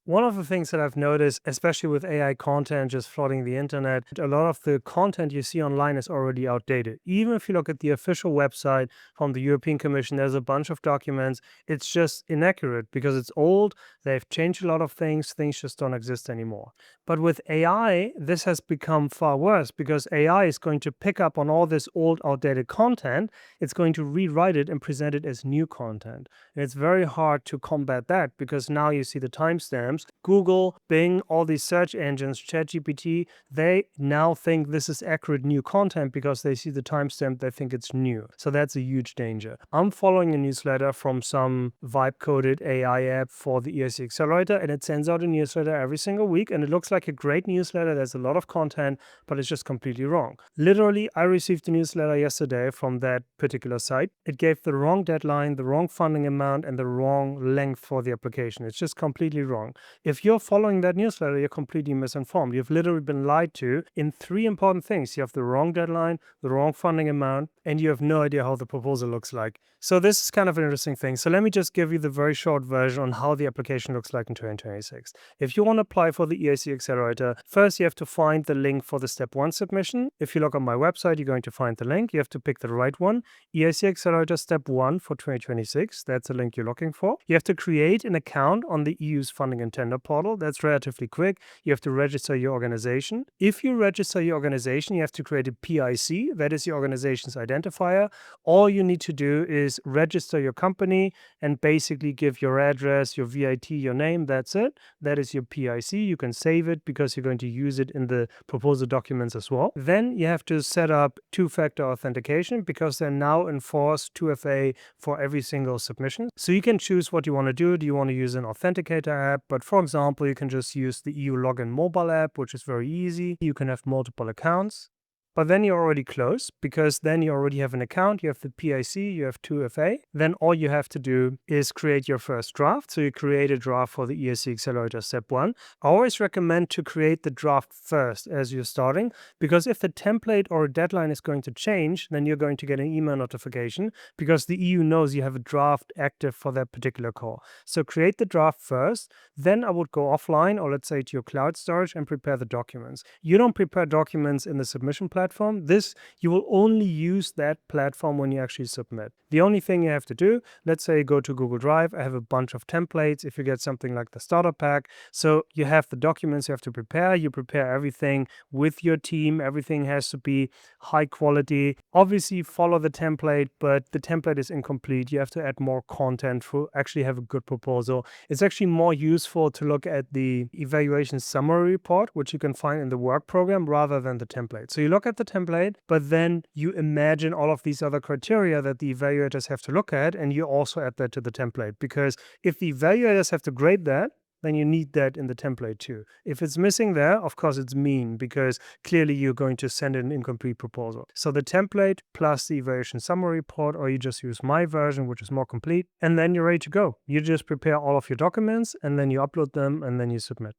One of the things that I've noticed, especially with AI content just flooding the internet, a lot of the content you see online is already outdated. Even if you look at the official website from the European Commission, there's a bunch of documents. It's just inaccurate because it's old. They've changed a lot of things. Things just don't exist anymore. But with AI, this has become far worse because AI is going to pick up on all this old, outdated content. It's going to rewrite it and present it as new content. And it's very hard to combat that because now you see the timestamps. Google, Bing, all these search engines, ChatGPT, they now think this is accurate new content because they see the timestamp, they think it's new. So that's a huge danger. I'm following a newsletter from some vibe-coded AI app for the EIC Accelerator, and it sends out a newsletter every single week, and it looks like a great newsletter. There's a lot of content, but it's just completely wrong. Literally, I received a newsletter yesterday from that particular site. It gave the wrong deadline, the wrong funding amount, and the wrong length for the application. It's just completely wrong. If you're following that newsletter, you're completely misinformed. You've literally been lied to in three important things. You have the wrong deadline, the wrong funding amount, and you have no idea how the proposal looks like. So this is kind of an interesting thing. So let me just give you the very short version on how the application looks like in 2026. If you want to apply for the EIC Accelerator, first you have to find the link for the Step 1 submission. If you look on my website, you're going to find the link. You have to pick the right one. EIC Accelerator Step 1 for 2026. That's the link you're looking for. You have to create an account on the EU's funding and tender portal. That's relatively quick. You have to register your organization. If you register your organization, you have to create a PIC. That is your organization's identifier. All you need to do is register your company and basically give your address, your VIT, your name. That's it. That is your PIC. You can save it because you're going to use it in the proposal documents as well. Then you have to set up two-factor authentication because they're now enforced 2FA for every single submission. So you can choose what you want to do. Do you want to use an authenticator app? But for example, you can just use the EU Login mobile app, which is very easy. You can have multiple accounts. But then you're already close because then you already have an account, you have the PIC, you have 2FA. Then all you have to do is create your first draft. So you create a draft for the EIC Accelerator Step 1. I always recommend to create the draft first as you're starting, because if the template or a deadline is going to change, then you're going to get an email notification because the EU knows you have a draft active for that particular call. So create the draft first, then I would go offline or let's say to your cloud storage and prepare the documents. You don't prepare documents in the submission platform. You will only use that platform when you actually submit. The only thing you have to do, let's say go to Google Drive. I have a bunch of templates if you get something like the starter pack. So you have the documents you have to prepare. You prepare everything with your team. Everything has to be high quality. Obviously follow the template, but the template is incomplete. You have to add more content to actually have a good proposal. It's actually more useful to look at the evaluation summary report, which you can find in the work program rather than the template. So you look at the template, but then you imagine all of these other criteria that the evaluators have to look at, and you also add that to the template. Because if the evaluators have to grade that, then you need that in the template too. If it's missing there, of course it's mean because clearly you're going to send an incomplete proposal. So the template plus the evaluation summary report, or you just use my version, which is more complete, and then you're ready to go. You just prepare all of your documents and then you upload them and then you submit.